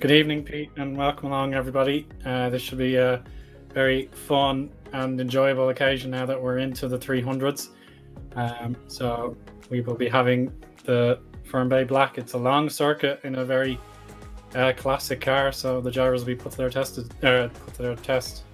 Good evening, Pete, and welcome along, everybody. This should be a very fun and enjoyable occasion now that we're into the 300s. So we will be having the Fern Bay Black. It's a long circuit in a very classic car, so the drivers will be put to the test.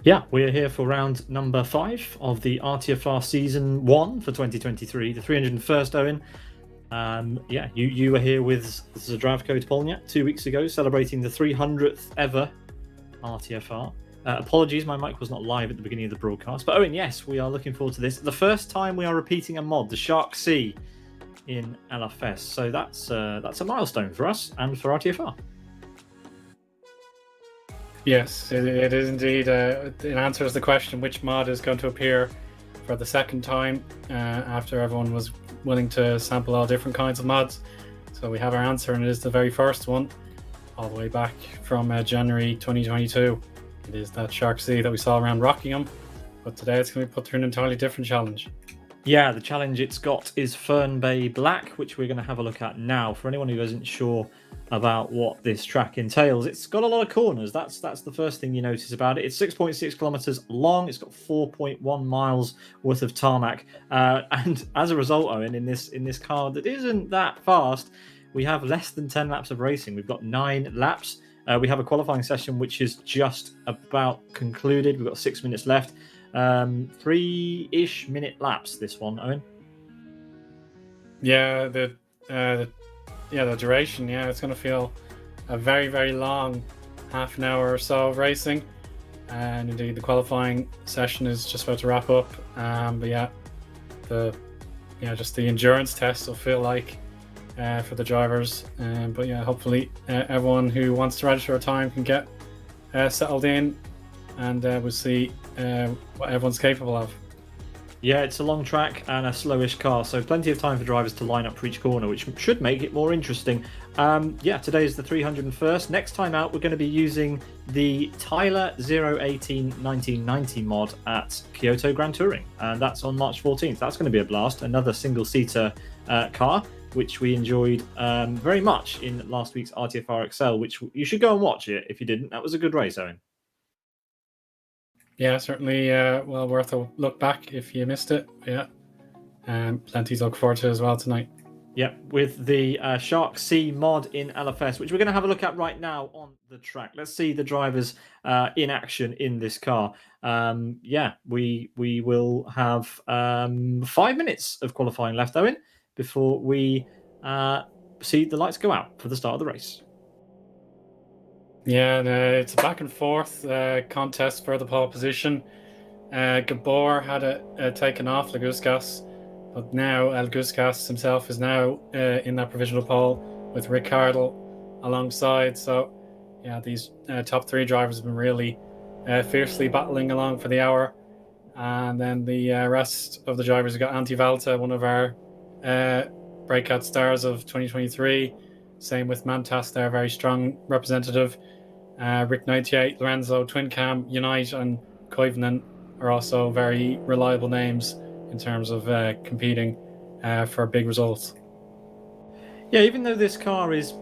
Yeah, we're here for round number 5 of the RTFR Season 1 for 2023, the 301st, Eoin. You were here with Zdravko Topolniak 2 weeks ago, celebrating the 300th ever RTFR. Apologies, my mic was not live at the beginning of the broadcast. But Eoin, yes, we are looking forward to this. The first time we are repeating a mod, the Shark Sea in LFS. So that's a milestone for us and for RTFR. Yes, it is indeed. It answers the question which mod is going to appear for the second time after everyone was willing to sample all different kinds of mods. So we have our answer, and it is the very first one, all the way back from January 2022. It is that Shark Sea that we saw around Rockingham, but today it's going to be put through an entirely different challenge. Yeah, the challenge it's got is Fern Bay Black, which we're going to have a look at now. For anyone who isn't sure about what this track entails, it's got a lot of corners. That's the first thing you notice about it. It's 6.6 kilometers long. It's got 4.1 miles worth of tarmac, and as a result, Eoin, in this car that isn't that fast, we have less than 10 laps of racing. We've got 9 laps. We have a qualifying session which is just about concluded. We've got 6 minutes left. 3-ish minute laps, this one, Eoin. Yeah, the duration, it's going to feel a very, very long half an hour or so of racing, and indeed the qualifying session is just about to wrap up. Just the endurance test will feel like for the drivers, hopefully everyone who wants to register a time can get settled in, and we'll see what everyone's capable of. Yeah, it's a long track and a slowish car, so plenty of time for drivers to line up for each corner, which should make it more interesting. Today is the 301st. Next time out, we're going to be using the Tyler 018 1990 mod at Kyoto Grand Touring, and that's on March 14th. That's going to be a blast. Another single-seater car, which we enjoyed very much in last week's RTFR XL, which you should go and watch it if you didn't. That was a good race, Eoin. Yeah, certainly well worth a look back if you missed it. Plenty to look forward to as well tonight. Yeah, with the Shark Sea mod in LFS, which we're going to have a look at right now on the track. Let's see the drivers in action in this car. We will have 5 minutes of qualifying left, Eoin, before we see the lights go out for the start of the race. Yeah, and, it's a back and forth contest for the pole position. Gabor had it taken off Leguskas, but now El Guskas himself is now in that provisional pole with Rick Hardle alongside. So, these top 3 drivers have been really fiercely battling along for the hour. And then the rest of the drivers have got Antti Valta, one of our breakout stars of 2023. Same with Mantas, their very strong representative. Rick 98, Lorenzo, Twin Cam, Unite, and Koivunen are also very reliable names in terms of competing for big results. Yeah, even though this car is,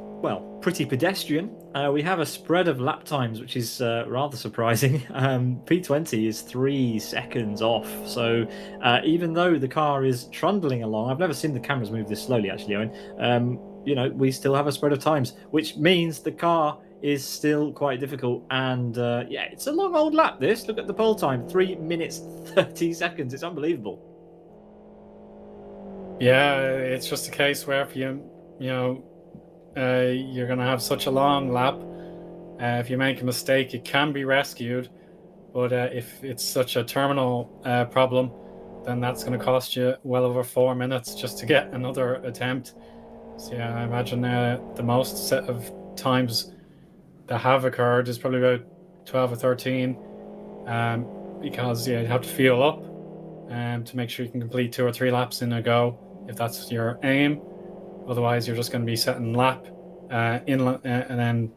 pretty pedestrian, we have a spread of lap times, which is rather surprising. P20 is 3 seconds off. So even though the car is trundling along, I've never seen the cameras move this slowly, actually, Eoin. We still have a spread of times, which means the car is still quite difficult. And it's a long old lap, this. Look at the pole time, 3 minutes 30 seconds. It's unbelievable. Yeah, it's just a case where if you're going to have such a long lap, if you make a mistake, it can be rescued. But if it's such a terminal problem, then that's going to cost you well over 4 minutes just to get another attempt. So yeah, I imagine the most set of times that have occurred is probably about 12 or 13, because you have to fuel up to make sure you can complete 2 or 3 laps in a go if that's your aim. Otherwise, you're just going to be setting lap and then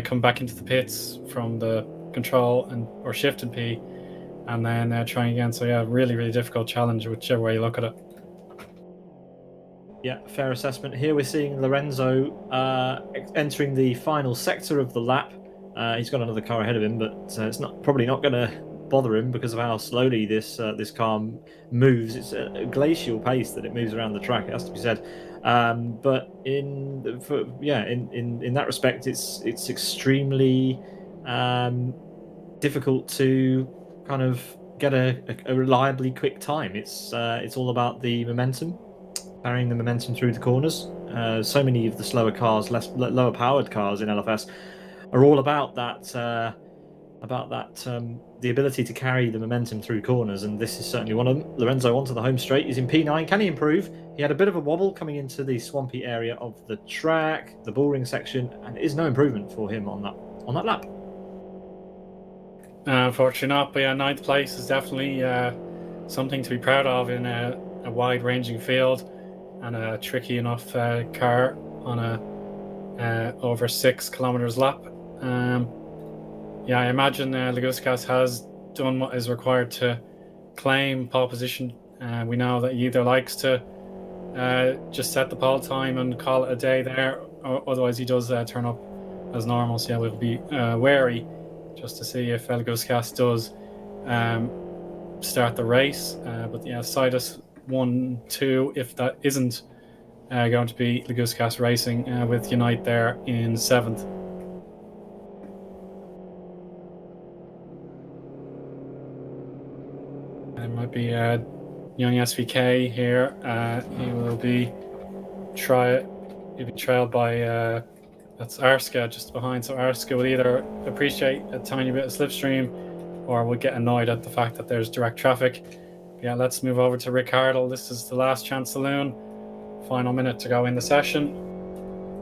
come back into the pits from the control or shift and P, and then trying again. So yeah, really difficult challenge, whichever way you look at it. Yeah, fair assessment. Here we're seeing Lorenzo entering the final sector of the lap. He's got another car ahead of him, but it's probably not going to bother him because of how slowly this car moves. It's a glacial pace that it moves around the track. It has to be said. But in that respect, it's extremely difficult to kind of get a reliably quick time. It's all about the momentum. Carrying the momentum through the corners. So many of the slower cars, lower powered cars in LFS, are all about that. The ability to carry the momentum through corners, and this is certainly one of them. Lorenzo onto the home straight. He's in P9. Can he improve? He had a bit of a wobble coming into the swampy area of the track, the bullring section, and it is no improvement for him on that lap. Unfortunately not, but yeah, 9th place is definitely something to be proud of in a wide-ranging field. And a tricky enough car on a over 6 kilometers lap. Yeah, I imagine Leguskas has done what is required to claim pole position. We know that he either likes to just set the pole time and call it a day there, or otherwise he does turn up as normal. So yeah, we'll be wary just to see if Leguskas does start the race. But yeah, Sidus 1, 2, if that isn't going to be Leguskas Racing with Unite there in 7th. It might be Young SVK here. He will be trailed by that's Arska just behind. So Arska will either appreciate a tiny bit of slipstream or will get annoyed at the fact that there's direct traffic. Yeah, let's move over to Ricardo. This is the last chance saloon. Final minute to go in the session.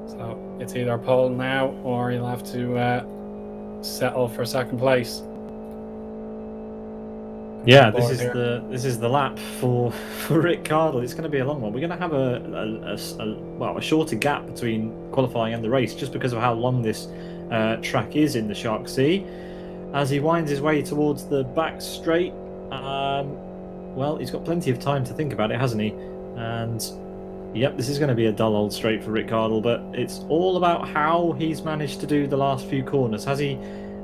So it's either pole now or you'll have to settle for 2nd place. Yeah, this is the lap for Rick Cardle. It's going to be a long one. We're going to have a shorter gap between qualifying and the race just because of how long this track is in the Shark Sea. As he winds his way towards the back straight, well, he's got plenty of time to think about it, hasn't he? And yep, this is going to be a dull old straight for Rick Cardle, but it's all about how he's managed to do the last few corners. Has he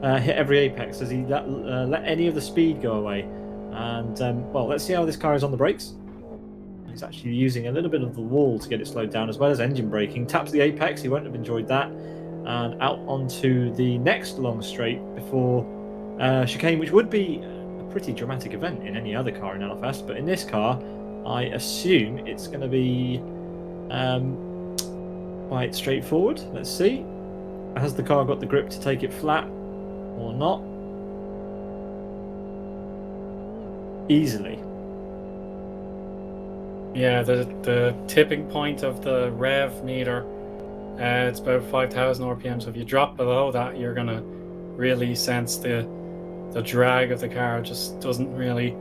hit every apex? Has he let any of the speed go away? And well, let's see how this car is on the brakes. He's actually using a little bit of the wall to get it slowed down, as well as engine braking. Taps the apex, he won't have enjoyed that. And out onto the next long straight before chicane, which would be pretty dramatic event in any other car in LFS, but in this car I assume it's going to be quite straightforward. Let's see, has the car got the grip to take it flat or not? Easily. Yeah, the tipping point of the rev meter, it's about 5,000 RPM, so if you drop below that you're going to really sense the drag of the car. Just doesn't really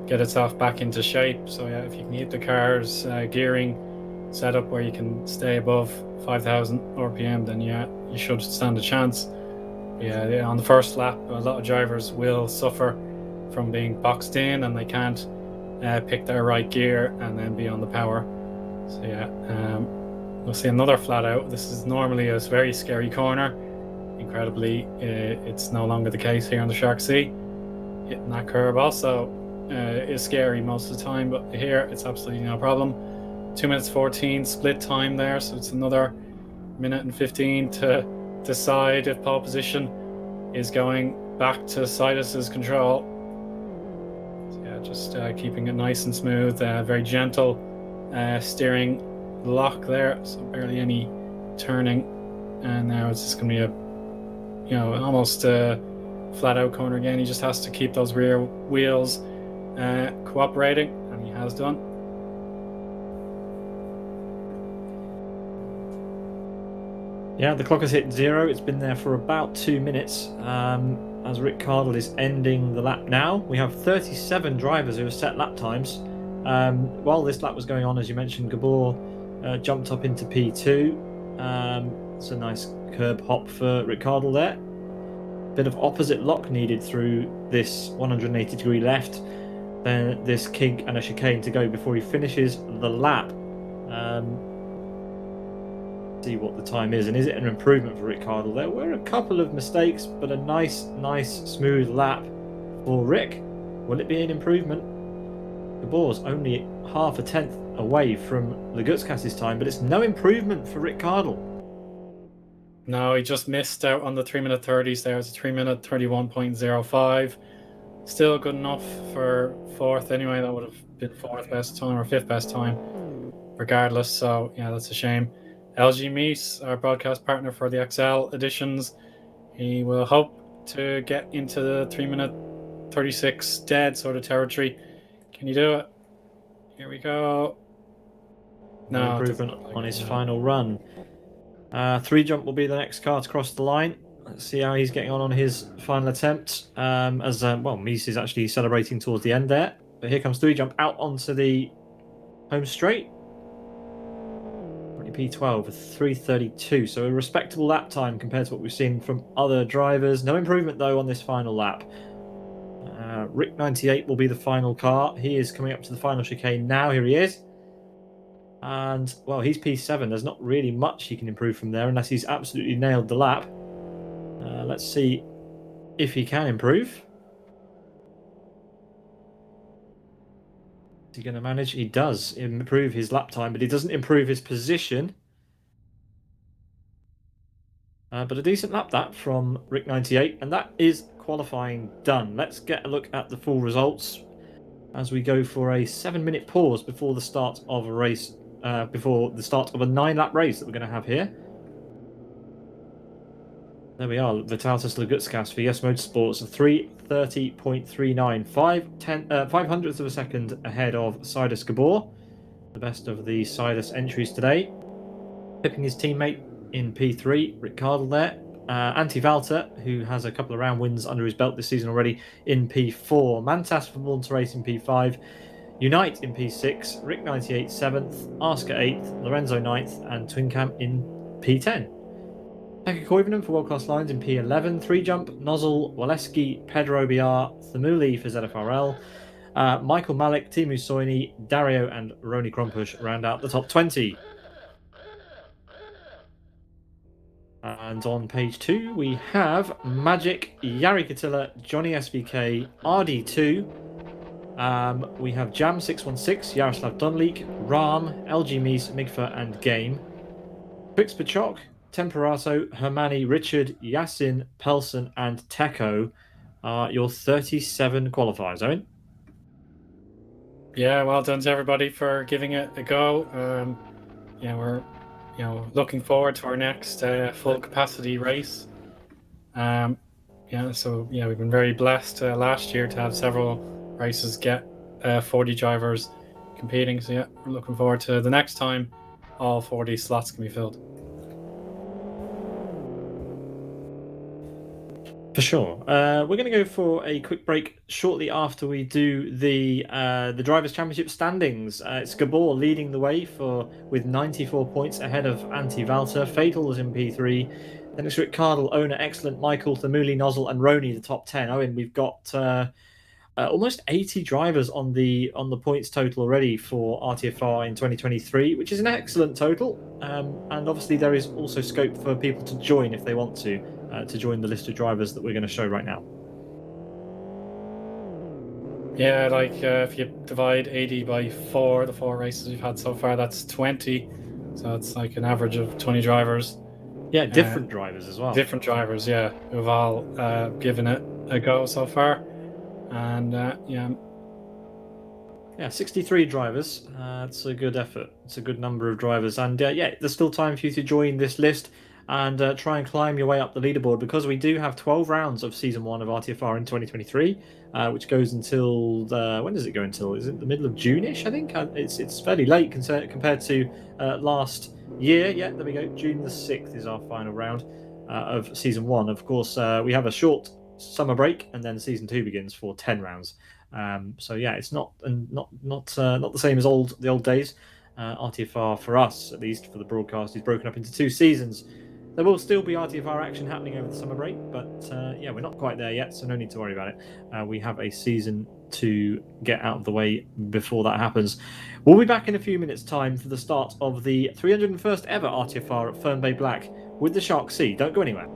get itself back into shape. So yeah, if you can keep the car's gearing set up where you can stay above 5,000 RPM, then yeah, you should stand a chance. Yeah, on the first lap, a lot of drivers will suffer from being boxed in and they can't pick their right gear and then be on the power. So yeah, we'll see another flat out. This is normally a very scary corner. Incredibly, it's no longer the case here on the Shark Sea. Hitting that curb also is scary most of the time, but here it's absolutely no problem. 2 minutes 14 split time there, so it's another minute and 15 to decide if pole position is going back to Sidus's control. So yeah, just keeping it nice and smooth, very gentle steering lock there, so barely any turning, and now it's just going to be a almost flat out corner again. He just has to keep those rear wheels cooperating, and he has done. Yeah, the clock has hit 0. It's been there for about 2 minutes. As Rick Cardle is ending the lap now, we have 37 drivers who have set lap times. While this lap was going on, as you mentioned, Gabor jumped up into P2. It's a nice curb hop for Rick Cardle there. Bit of opposite lock needed through this 180-degree left. Then this kink and a chicane to go before he finishes the lap. See what the time is, and is it an improvement for Rick Cardle? There were a couple of mistakes, but a nice smooth lap for Rick. Will it be an improvement? Gabor's only half a tenth away from Legutskas's time, but it's no improvement for Rick Cardle. No, he just missed out on the 3-minute 30s there. It's a 3-minute 31.05. Still good enough for fourth anyway. That would have been fourth best time or fifth best time regardless. So yeah, that's a shame. LG Meese, our broadcast partner for the XL editions, he will hope to get into the 3-minute 36 dead sort of territory. Can you do it? Here we go. No improvement on his final run. 3 jump will be the next car to cross the line. Let's see how he's getting on his final attempt. Meese is actually celebrating towards the end there. But here comes 3 jump out onto the home straight. P12 with 3:32, so a respectable lap time compared to what we've seen from other drivers. No improvement though on this final lap. Rick 98 will be the final car. He is coming up to the final chicane now. Here he is. And well, he's P7. There's not really much he can improve from there unless he's absolutely nailed the lap. Let's see if he can improve. Is he going to manage? He does improve his lap time, but he doesn't improve his position. But a decent lap that from Rick 98, and that is qualifying done. Let's get a look at the full results as we go for a 7-minute pause before the start of a race, before the start of a 9-lap race that we're going to have here. There we are, Vitalis Legutskas for Yes Motorsports, 3:30.39, 5/100th of a second ahead of Sidus Gabor, the best of the Sidus entries today. Pipping his teammate in P3, Rick Cardle there. Antti Valter, who has a couple of round wins under his belt this season already, in P4. Mantas for Born to Race in P5. Unite in P6. Rick 98 7th. Asker 8th. Lorenzo 9th. And Twincam in P10. Pekka Koivunen for World Class Lines in P11. 3 jump. Nozzle, Waleski, Pedro BR, Thamuli for ZFRL. Michael Malik, Timu Soini, Dario, and Rony Krompush round out the top 20. And on page 2, we have Magic, Jari Katila, Johnny SVK, RD2. We have Jam 616, Yaroslav Dunleek, Ram, LG Meese, Migfa, and Game. Twix Pachok, Temperato, Hermani, Richard, Yasin, Pelson, and Teko are your 37 qualifiers, Owen. Yeah, well done to everybody for giving it a go. We're looking forward to our next full capacity race. We've been very blessed last year to have several races get 40 drivers competing. So yeah, we're looking forward to the next time all 40 slots can be filled. For sure. We're going to go for a quick break shortly after we do the Drivers' Championship standings. It's Gabor leading the way with 94 points ahead of Antti Valter. Fatal is in P3. Then it's Rick Cardle, Owner, Excellent, Michael, Thamuli, Nozzle, and Rony, the top 10. Owen, we've got almost 80 drivers on the points total already for RTFR in 2023, which is an excellent total. And obviously there is also scope for people to join if they want to join the list of drivers that we're going to show right now. Yeah, if you divide 80 by 4, the 4 races we've had so far, that's 20. So it's like an average of 20 drivers. Yeah, different drivers as well. Different drivers, yeah, who've all given it a go so far. And 63 drivers. It's a good effort. It's a good number of drivers. And there's still time for you to join this list and try and climb your way up the leaderboard, because we do have 12 rounds of Season 1 of RTFR in 2023, which goes until... when does it go until? Is it the middle of June-ish, I think? It's fairly late compared to last year. Yeah, there we go. June the 6th is our final round of season 1. Of course, we have a short summer break, and then season 2 begins for 10 rounds. So yeah, it's not the same as the old days. RTFR for us, at least for the broadcast, is broken up into 2 seasons. There will still be RTFR action happening over the summer break, but yeah, we're not quite there yet, so no need to worry about it. We have a season to get out of the way before that happens. We'll be back in a few minutes' time for the start of the 301st ever RTFR at Fern Bay Black with the Shark Sea. Don't go anywhere.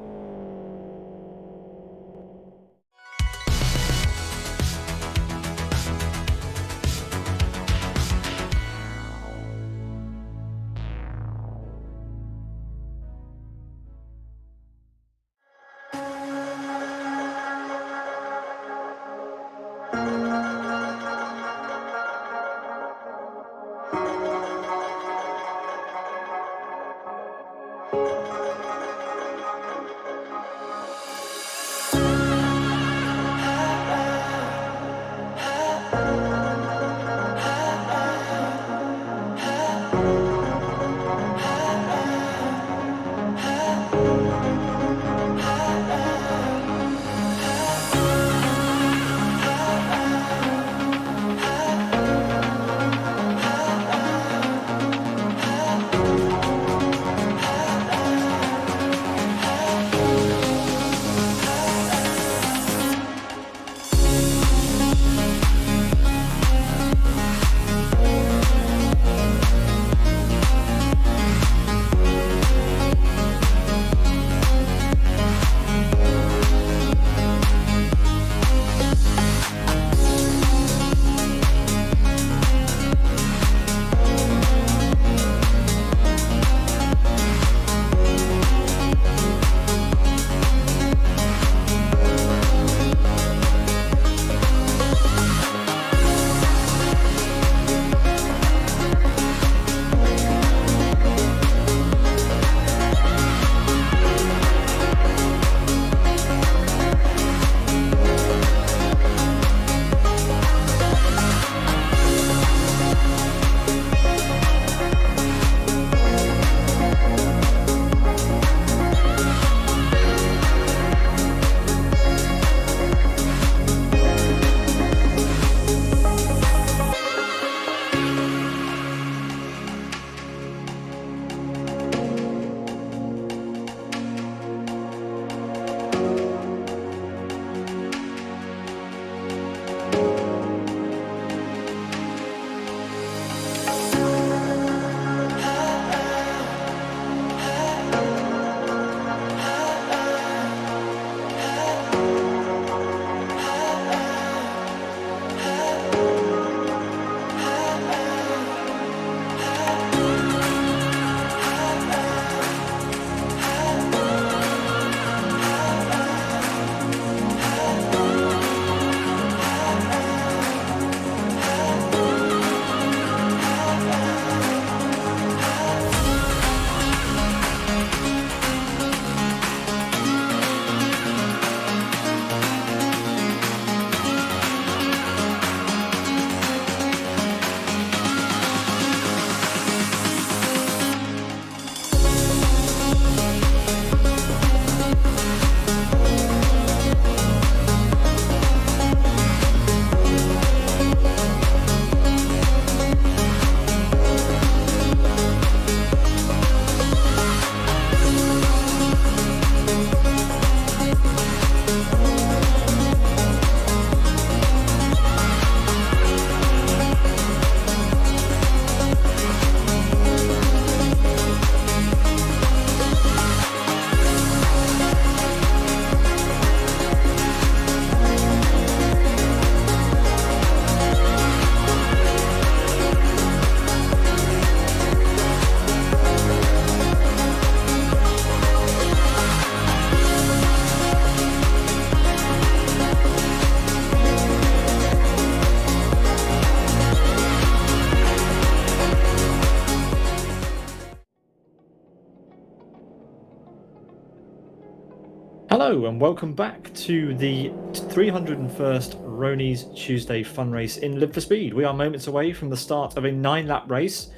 Hello and welcome back to the 301st Rony's Tuesday fun race in Live for Speed. We are moments away from the start of a 9-lap race.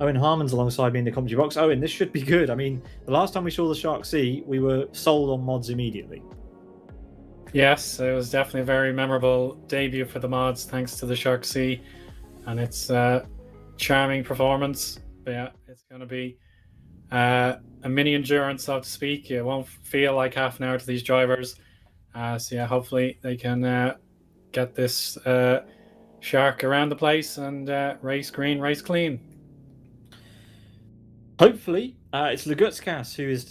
Owen Harmon's alongside me in the commentary box. Owen, this should be good. I mean, the last time we saw the Shark Sea, we were sold on mods immediately. Yes, it was definitely a very memorable debut for the mods, thanks to the Shark Sea and its charming performance. But yeah, it's going to be a mini endurance, so to speak. It won't feel like half an hour to these drivers. So yeah, hopefully they can get this Shark around the place and race green, race clean. Hopefully, it's Lugutskas who is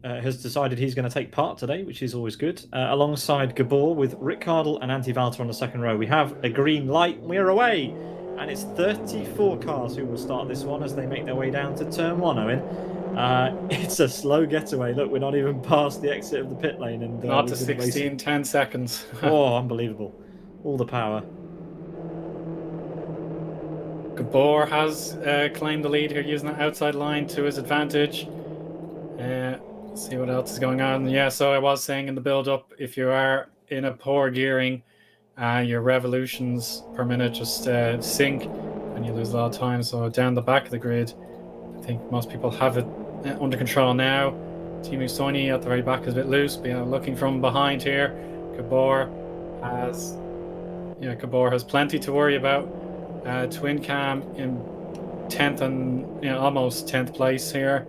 has decided he's going to take part today, which is always good. Alongside Gabor with Rick Cardle and Antti Valter on the second row. We have a green light. We're away. And it's 34 cars who will start this one as they make their way down to turn 1, Owen. It's a slow getaway. Look, we're not even past the exit of the pit lane. And not to 16, 10 seconds. Oh, unbelievable. All the power. Gabor has claimed the lead here using that outside line to his advantage. Let's see what else is going on. Yeah, so I was saying in the build-up, if you are in a poor gearing, your revolutions per minute just sink and you lose a lot of time. So down the back of the grid, I think most people have it under control now. Team Eoin at the very back is a bit loose, but looking from behind here, Gabor has plenty to worry about. Twin Cam in 10th and almost 10th place here.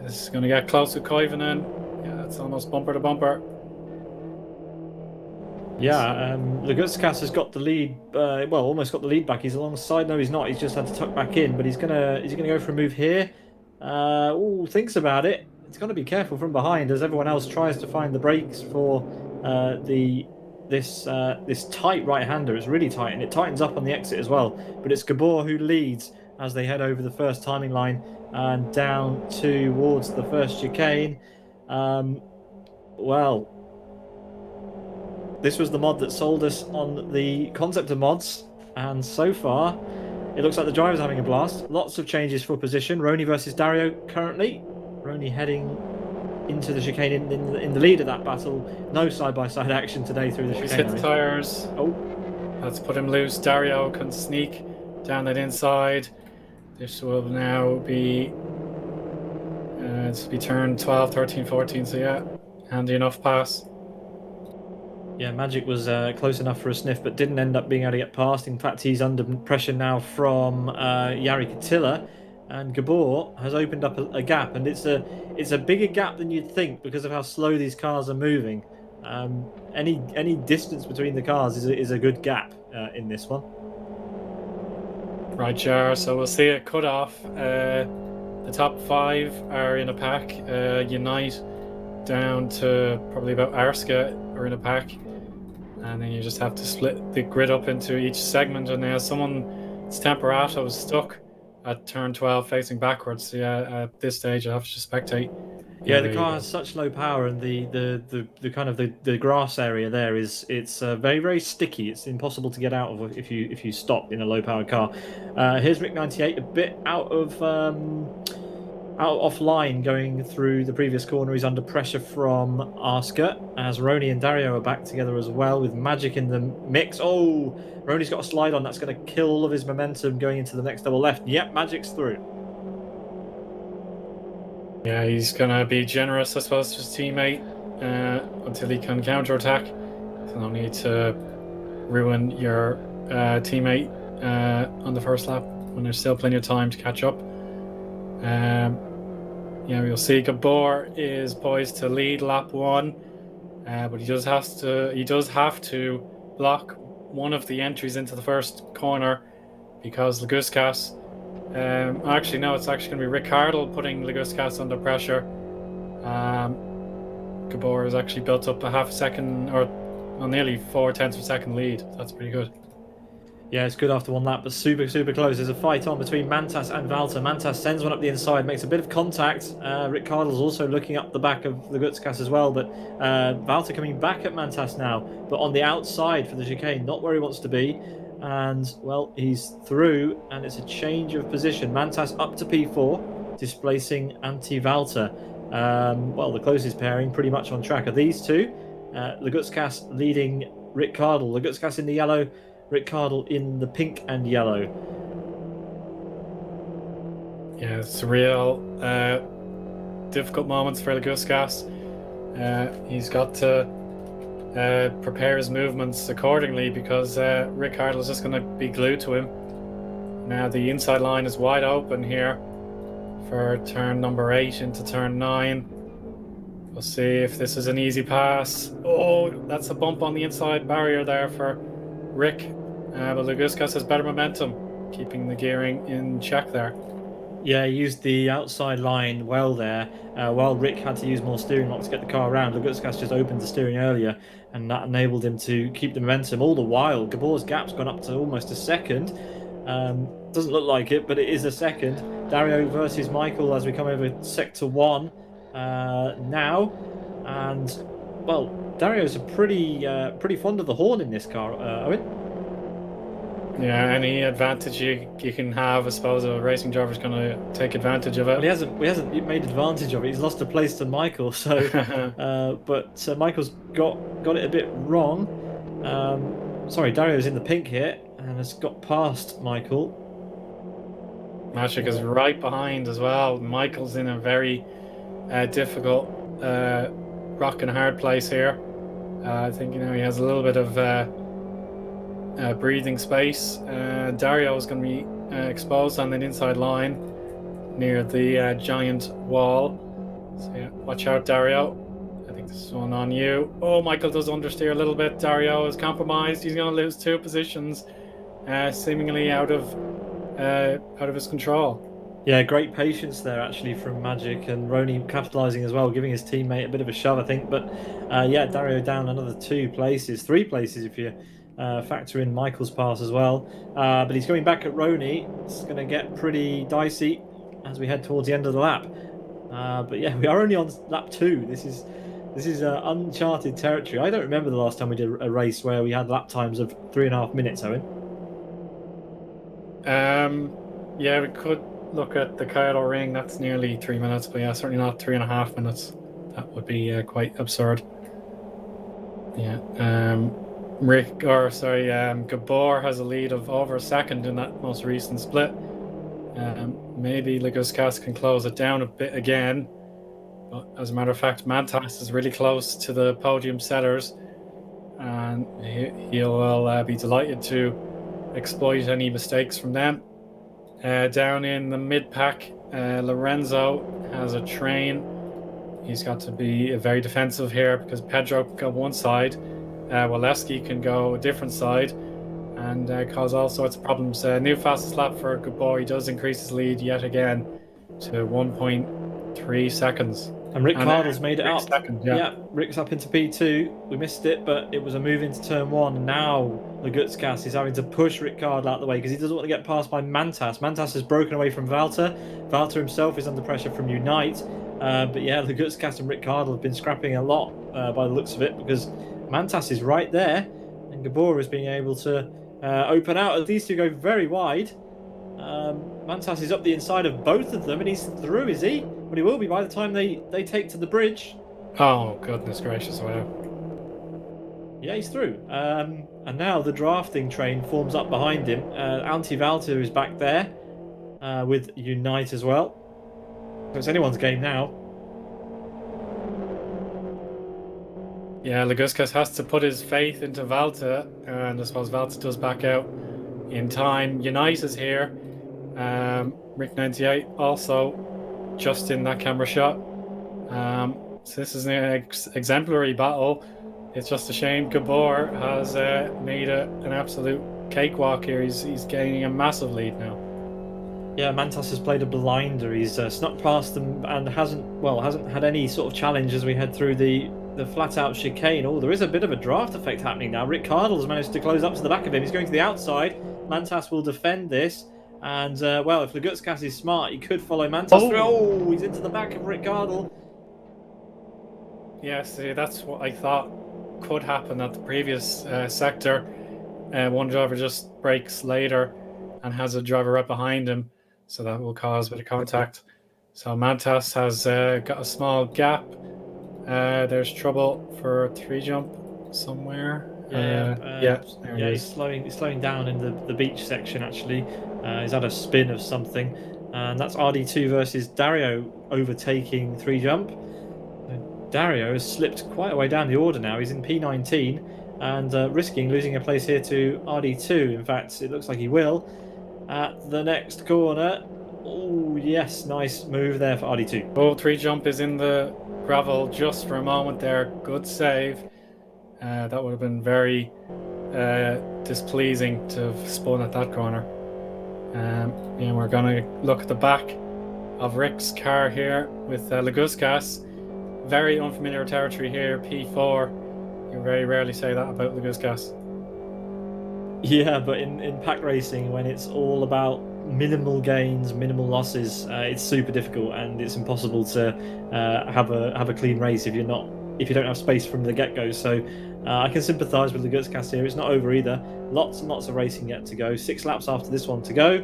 Is going to get close to Koivunen. Yeah, it's almost bumper to bumper. Yeah, Lugutskas has got the lead. Almost got the lead back. He's alongside. No, he's not. He's just had to tuck back in. But he's gonna go for a move here. Thinks about it. It's got to be careful from behind as everyone else tries to find the brakes for this tight right-hander. It's really tight, and it tightens up on the exit as well. But it's Gabor who leads as they head over the first timing line and down towards the first chicane. This was the mod that sold us on the concept of mods, and so far it looks like the driver's having a blast. Lots of changes for position. Rony versus Dario currently. Rony heading into the chicane in the lead of that battle. No side-by-side action today through the chicane. He's hit the tyres. Oh, that's put him loose. Dario can sneak down that inside. This will now be turn 12, 13, 14. So yeah, handy enough pass. Yeah, Magic was close enough for a sniff, but didn't end up being able to get past. In fact, he's under pressure now from Jari Katila, and Gabor has opened up a gap, and it's a bigger gap than you'd think because of how slow these cars are moving. Any distance between the cars is a good gap in this one. Right, Jar. So we'll see a cut off. The top 5 are in a pack. Unite down to probably about Arska are in a pack. And then you just have to split the grid up into each segment. And now someone's Temperato is stuck at turn 12 facing backwards. Yeah, at this stage I have to spectate. Yeah, the car has such low power, and the kind of the grass area there it's very, very sticky. It's impossible to get out of if you stop in a low powered car. Here's Rick 98 a bit out offline going through the previous corner. He's under pressure from Arska as Rony and Dario are back together as well with Magic in the mix. Oh, Rony's got a slide on. That's going to kill all of his momentum going into the next double left. Yep, Magic's through. Yeah, he's going to be generous, I suppose, to his teammate until he can counterattack. So no need to ruin your teammate on the first lap when there's still plenty of time to catch up. We'll see Gabor is poised to lead lap 1, but he does have to block one of the entries into the first corner because Lugutskas. Actually, no, it's actually going to be Rick Cardle putting Lugutskas under pressure. Gabor has actually built up a half a second or nearly 4/10 of a second lead. That's pretty good. Yeah, it's good after one lap, but super, super close. There's a fight on between Mantas and Valter. Mantas sends one up the inside, makes a bit of contact. Rick Cardle's also looking up the back of Lugutskas as well, but Valter coming back at Mantas now, but on the outside for the chicane, not where he wants to be. And, well, he's through, and it's a change of position. Mantas up to P4, displacing Antti Valter. The closest pairing pretty much on track are these two. Lugutskas leading Rick Cardle. Lugutskas in the yellow, Rick Cardle in the pink and yellow. Yeah, it's real difficult moments for Leguskas. He's got to prepare his movements accordingly because Rick Hartle's just going to be glued to him. Now the inside line is wide open here for turn number 8 into turn 9. We'll see if this is an easy pass. Oh, that's a bump on the inside barrier there for Rick. But Leguskas has better momentum, keeping the gearing in check there. Yeah, he used the outside line well there, while Rick had to use more steering lock to get the car around. Legutkas just opened the steering earlier, and that enabled him to keep the momentum. All the while, Gabor's gap's gone up to almost a second. Doesn't look like it, but it is a second. Dario versus Michael as we come over Sector 1 now. And, well, Dario's a pretty fond of the horn in this car, Owen. Yeah, any advantage you can have, I suppose a racing driver's going to take advantage of it. Well, he hasn't made advantage of it. He's lost a place to Michael, so but Michael's got it a bit wrong. Sorry, Dario's in the pink here and has got past Michael. Magic is right behind as well. Michael's in a very difficult rock and hard place here. I think he has a little bit of breathing space. Dario is going to be exposed on the inside line near the giant wall. So yeah, watch out, Dario. I think this is one on you. Oh, Michael does understeer a little bit. Dario is compromised. He's going to lose 2 positions, seemingly out of his control. Yeah, great patience there actually from Magic, and Rony capitalising as well, giving his teammate a bit of a shove, I think. But yeah, Dario down another 3 places if you factor in Michael's pass as well. But he's going back at Rony. It's going to get pretty dicey as we head towards the end of the lap. But yeah, we are only on lap 2. This is uncharted territory. I don't remember the last time we did a race where we had lap times of 3.5 minutes, Owen. Yeah, we could look at the Kyoto Ring. That's nearly 3 minutes, but yeah, certainly not 3.5 minutes. That would be quite absurd. Yeah. Gabor has a lead of over a second in that most recent split. Maybe Leguskas can close it down a bit again. But as a matter of fact, Mantas is really close to the podium setters, and he'll be delighted to exploit any mistakes from them. Down in the mid-pack, Lorenzo has a train. He's got to be very defensive here because Pedro can go one side, Waleski can go a different side, and cause all sorts of problems. New fastest lap for Gabor. He does increase his lead yet again to 1.3 seconds. And Rick Cardle's made it up. Second, yeah, Rick's up into P2. We missed it, but it was a move into turn 1. Now Legutkas is having to push Rick Cardle out of the way because he doesn't want to get passed by Mantas. Mantas has broken away from Valter. Valter himself is under pressure from Unite. But yeah, Legutkas and Rick Cardle have been scrapping a lot by the looks of it, because Mantas is right there and Gabor is being able to open out. These two go very wide. Mantas is up the inside of both of them, and he's through, is he? But he will be by the time they take to the bridge. Oh, goodness gracious, wow. Yeah, he's through. And now the drafting train forms up behind him. Anti-Valter is back there with Unite as well. So it's anyone's game now. Yeah, Leguskas has to put his faith into Valter, and I suppose Valter does back out in time. Unite is here. Rick 98 also just in that camera shot. So this is an exemplary battle. It's just a shame Gabor has made an absolute cakewalk here. He's gaining a massive lead now. Yeah, Mantas has played a blinder. He's snuck past them and hasn't had any sort of challenge as we head through the flat-out chicane. Oh, there is a bit of a draft effect happening now. Rick Cardle's managed to close up to the back of him. He's going to the outside. Mantas will defend this. And, well, if Legutkas is smart, he could follow Mantas through. Oh, he's into the back of Rick Cardle. Yeah, see, that's what I thought could happen at the previous sector. One driver just brakes later and has a driver right behind him, so that will cause a bit of contact. So Mantas has got a small gap. There's trouble for a 3-jump somewhere. He's slowing down in the beach section, actually. He's had a spin of something. And that's RD2 versus Dario overtaking 3 jump. Dario has slipped quite a way down the order now. He's in P19 and risking losing a place here to RD2. In fact, it looks like he will at the next corner. Oh, yes, nice move there for RD2. Oh, 3 jump is in the gravel just for a moment there. Good save. That would have been very displeasing to have spun at that corner. Yeah, we're going to look at the back of Rick's car here with Leguskas. Very unfamiliar territory here, P4. You very rarely say that about Leguskas. Yeah, but in pack racing, when it's all about minimal gains, minimal losses, it's super difficult and it's impossible to have a clean race if you don't have space from the get-go. So I can sympathise with the Gutscast here. It's not over either. Lots and lots of racing yet to go. 6 laps after this one to go,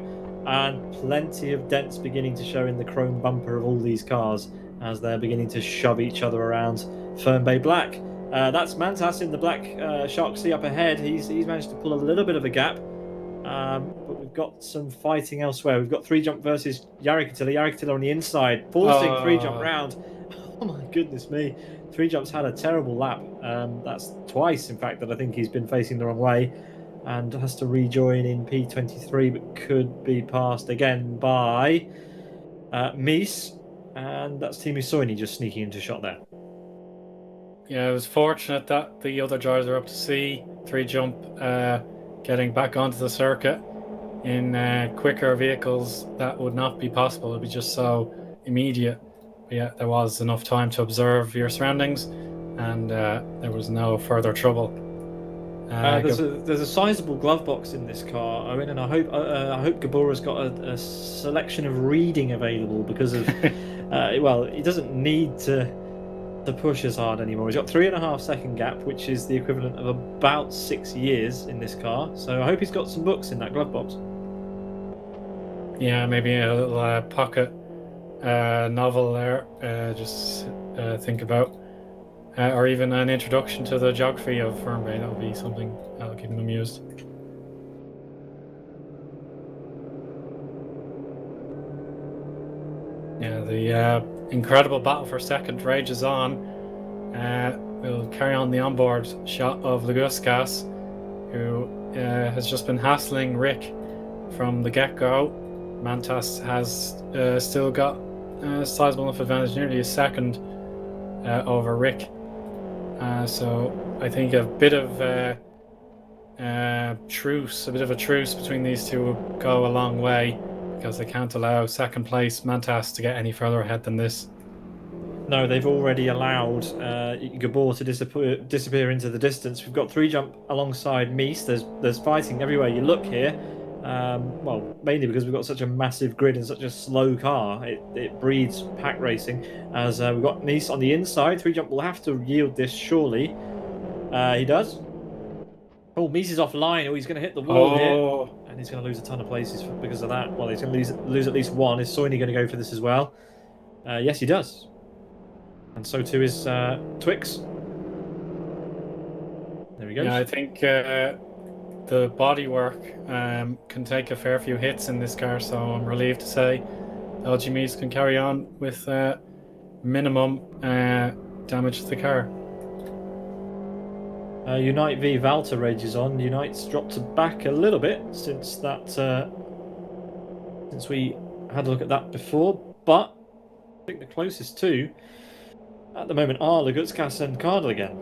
and plenty of dents beginning to show in the chrome bumper of all these cars as they're beginning to shove each other around. Fern Bay Black. That's Mantas in the black Shark Sea up ahead. He's managed to pull a little bit of a gap. But we've got some fighting elsewhere. We've got 3 jump versus Yarikatilla. Yarikatilla on the inside, forcing 3 jump round. Oh my goodness me. 3 jumps had a terrible lap. That's twice, in fact, that I think he's been facing the wrong way and has to rejoin in P23, but could be passed again by Mies. And that's Timu Soini just sneaking into shot there. Yeah, it was fortunate that the other drivers are up to see 3 jump getting back onto the circuit. In quicker vehicles, that would not be possible. It would be just so immediate. But yeah, there was enough time to observe your surroundings, and there was no further trouble. There's a sizable glove box in this car, Owen, and I hope Gabora's got a selection of reading available because of well, he doesn't need to push as hard anymore. He's got 3.5 second gap, which is the equivalent of about 6 years in this car. So I hope he's got some books in that glove box. Yeah, maybe a little pocket novel there. Just think about. Or even an introduction to the geography of Fern Bay. That would be something that'll keep him amused. Yeah, the incredible battle for second rages on. We'll carry on the onboard shot of Leguskas, who has just been hassling Rick from the get-go. Mantas has still got a sizable enough advantage, nearly a second over Rick. So I think a bit of a truce between these two will go a long way, because they can't allow second place Mantas to get any further ahead than this. No, they've already allowed Gabor to disappear into the distance. We've got 3 jump alongside Mies. There's fighting everywhere you look here. Well, mainly because we've got such a massive grid and such a slow car. It breeds pack racing. As we've got Mies on the inside. 3 jump will have to yield this, surely. He does. Oh, Mies is offline. Oh, he's going to hit the wall here. And he's going to lose a ton of places because of that. Well, he's going to lose at least 1. Is Soini going to go for this as well? Yes, he does. And so too is Twix. There he goes. Yeah, I think the bodywork can take a fair few hits in this car, so I'm relieved to say LG Mies can carry on with minimum damage to the car. Unite v Valter rages on. Unite's dropped back a little bit since that since we had a look at that before, but I think the closest two at the moment are Legutskas and Cardle again.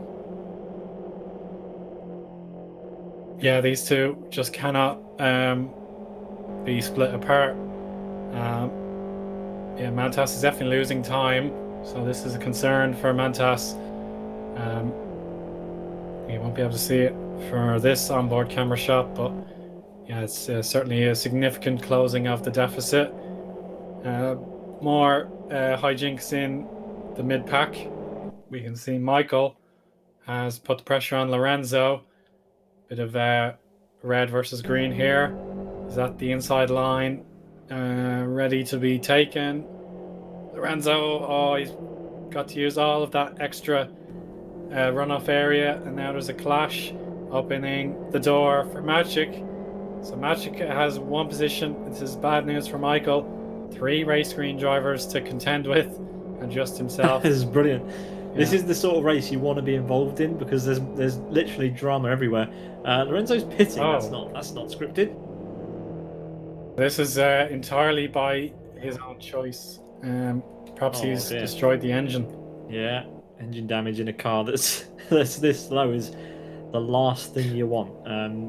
Yeah, these two just cannot be split apart. Yeah, Mantas is definitely losing time, so this is a concern for Mantas. You won't be able to see it for this onboard camera shot, but yeah, it's certainly a significant closing of the deficit. More hijinks in the mid-pack. We can see Michael has put the pressure on Lorenzo. Bit of red versus green here. Is that the inside line ready to be taken? Lorenzo, he's got to use all of that extra runoff area, and now there's a clash opening the door for Magic. So Magic has 1 position. This is bad news for Michael. 3 race green drivers to contend with, and just himself. This is brilliant. This Yeah. is the sort of race you want to be involved in because there's literally drama everywhere. Lorenzo's pitting. That's not scripted. This is entirely by his own choice. Perhaps he's destroyed the engine. Yeah, engine damage in a car that's this slow is the last thing you want.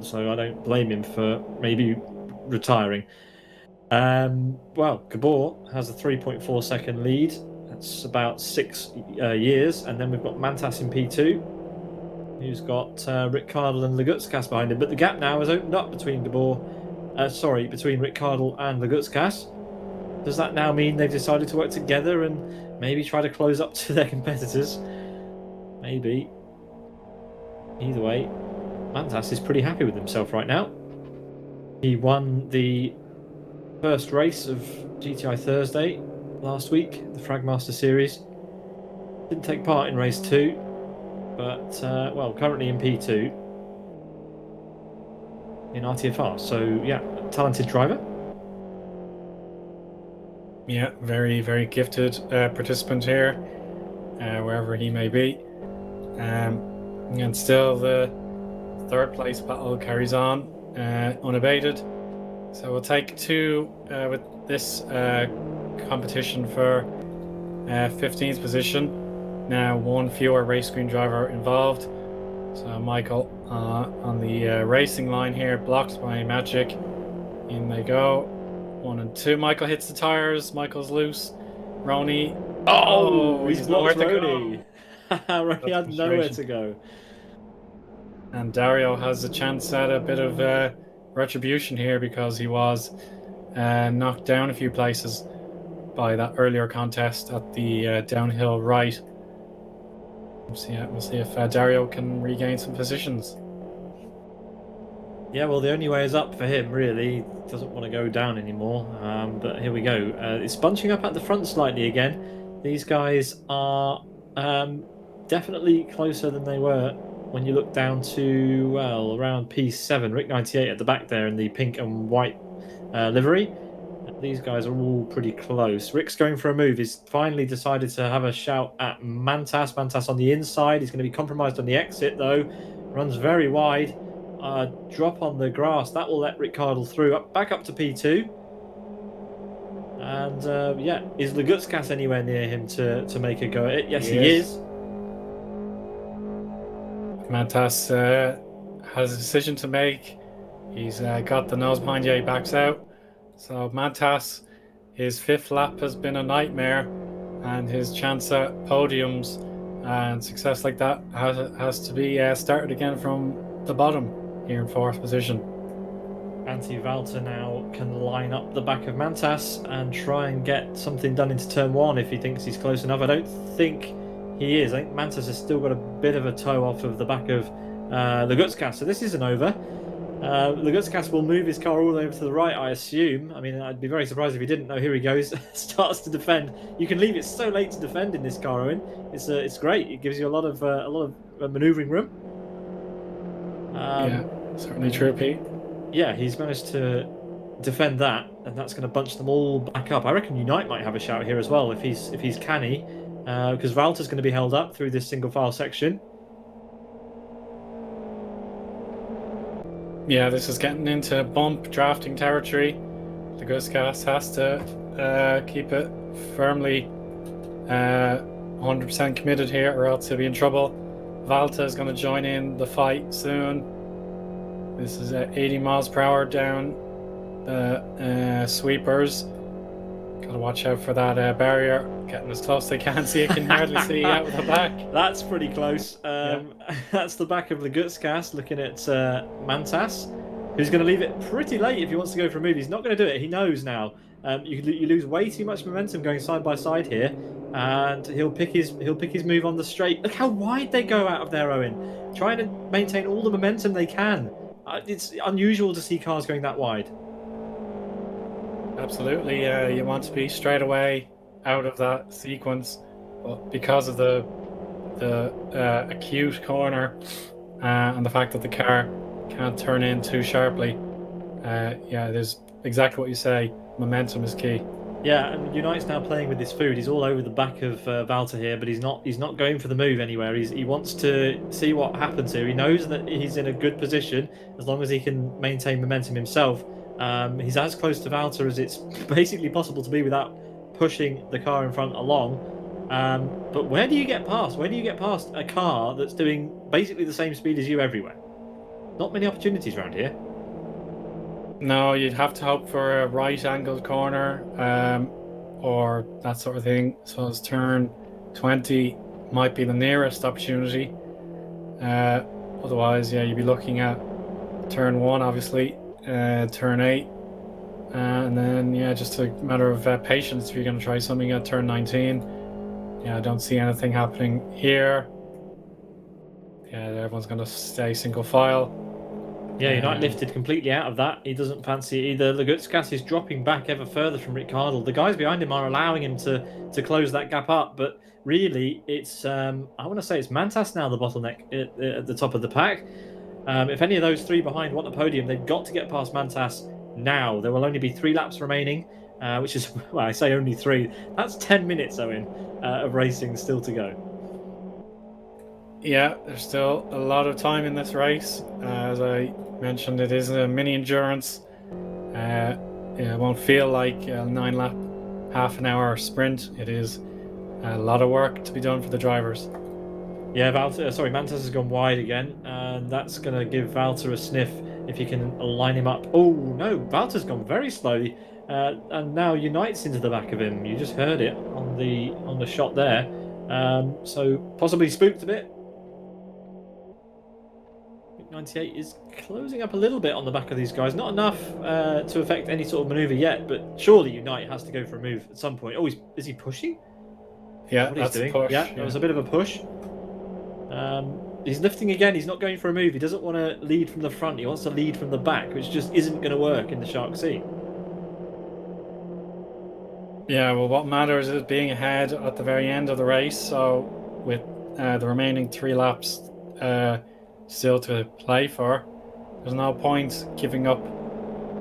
So I don't blame him for maybe retiring. Well, Gabor has a 3.4 second lead. That's about 6 years, and then we've got Mantas in P2, who's got Rick Cardle and Lagutskas behind him. But the gap now has opened up between between Rick Cardle and Lagutskas. Does that now mean they've decided to work together and maybe try to close up to their competitors? Maybe. Either way, Mantas is pretty happy with himself right now. He won the first race of GTI Thursday last week, the Fragmaster Series. Didn't take part in race 2, but well, currently in P2 in RTFR. So yeah, talented driver. Yeah, very, very gifted participant here, wherever he may be. And still the third place battle carries on unabated. So we'll take 2 with this competition for 15th position. Now 1 fewer race green driver involved. So Michael on the racing line here, blocked by Magic. In they go. 1 and 2. Michael hits the tires. Michael's loose. Rony. Oh, he's nowhere to Rony. Rony had nowhere to go. And Dario has a chance at a bit of retribution here because he was knocked down a few places by that earlier contest at the downhill right. We'll see if Dario can regain some positions. Yeah, well, the only way is up for him, really. He doesn't want to go down anymore. But here we go. It's bunching up at the front slightly again. These guys are definitely closer than they were when you look down to, well, around P7. Rick 98 at the back there in the pink and white livery. These guys are all pretty close. Rick's going for a move. He's finally decided to have a shout at Mantas. Mantas on the inside. He's going to be compromised on the exit, though. Runs very wide. Drop on the grass. That will let Rick Cardle through. Back up to P2. And, yeah, is Lagutskas anywhere near him to make a go at it? Yes, he is. Mantas has a decision to make. He's got the nose behind you. He backs out. So Mantas, his 5th lap has been a nightmare, and his chance at podiums and success like that has to be started again from the bottom here in 4th position. Antti Valter now can line up the back of Mantas and try and get something done into turn 1 if he thinks he's close enough. I don't think he is. I think Mantas has still got a bit of a toe off of the back of Lagutskas, so this isn't over. Lagutskas will move his car all the way over to the right, I assume. I mean, I'd be very surprised if he didn't. No, here he goes. Starts to defend. You can leave it so late to defend in this car, Eoin. It's great. It gives you a lot of manoeuvring room. Yeah, certainly true, Pete. Yeah, he's managed to defend that, and that's going to bunch them all back up. I reckon Unite might have a shout here as well if he's canny, because Valter's going to be held up through this single file section. Yeah, this is getting into bump drafting territory. Lagutskas has to keep it firmly 100% committed here, or else he'll be in trouble. Valta is going to join in the fight soon. This is at 80 miles per hour down the sweepers. Got to watch out for that barrier. Getting as close as they can. See, you can hardly see out the back. That's pretty close. That's the back of Lagutskas looking at Mantas, who's going to leave it pretty late if he wants to go for a move. He's not going to do it. He knows now. You lose way too much momentum going side by side here, and he'll pick his move on the straight. Look how wide they go out of there, Eoin. Trying to maintain all the momentum they can. It's unusual to see cars going that wide. Absolutely, you want to be straight away out of that sequence, but because of the acute corner and the fact that the car can't turn in too sharply, yeah, there's exactly what you say. Momentum is key. Yeah, and Unite's now playing with his food. He's all over the back of Valter here, but he's not going for the move anywhere. He wants to see what happens here. He knows that he's in a good position as long as he can maintain momentum himself. He's as close to Valter as it's basically possible to be without pushing the car in front along. But where do you get past? Where do you get past a car that's doing basically the same speed as you everywhere? Not many opportunities around here. No, you'd have to hope for a right-angled corner, or that sort of thing. So it's turn 20 might be the nearest opportunity. Otherwise, yeah, you'd be looking at turn 1, obviously, turn 8, and then, yeah, just a matter of patience if you're going to try something at turn 19. Yeah, I don't see anything happening here. Yeah, everyone's going to stay single file. Yeah, you're not lifted completely out of that. He doesn't fancy it either. Lagutskis is dropping back ever further from Rickardle. The guys behind him are allowing him to close that gap up, but really, it's I want to say it's Mantas now the bottleneck at the top of the pack. If any of those three behind want the podium, they've got to get past Mantas now. There will only be 3 laps remaining, which is, well, I say only 3. That's 10 minutes, Owen, of racing still to go. Yeah, there's still a lot of time in this race. As I mentioned, it is a mini endurance. Yeah, it won't feel like a 9-lap, half-an-hour sprint. It is a lot of work to be done for the drivers. Yeah, Mantas has gone wide again, and that's going to give Valter a sniff if you can line him up. Oh, no, Valter's gone very slowly, and now Unite's into the back of him. You just heard it on the shot there. So possibly spooked a bit. 98 is closing up a little bit on the back of these guys. Not enough to affect any sort of manoeuvre yet, but surely Unite has to go for a move at some point. Oh, is he pushing? Yeah, that's a push. Yeah, that was a bit of a push. He's lifting again. He's not going for a move. He doesn't want to lead from the front. He wants to lead from the back, which just isn't going to work in the Shark Sea. Yeah, well, what matters is being ahead at the very end of the race. So with the remaining 3 laps still to play for, there's no point giving up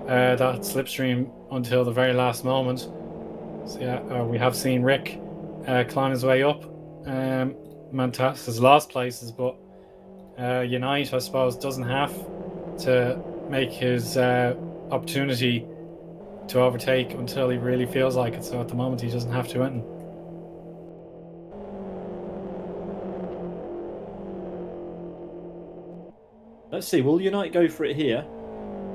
that slipstream until the very last moment. So yeah, we have seen Rick climb his way up. Mantas has lost places, but Unite, I suppose, doesn't have to make his opportunity to overtake until he really feels like it. So at the moment, he doesn't have to enter. Let's see, will Unite go for it here?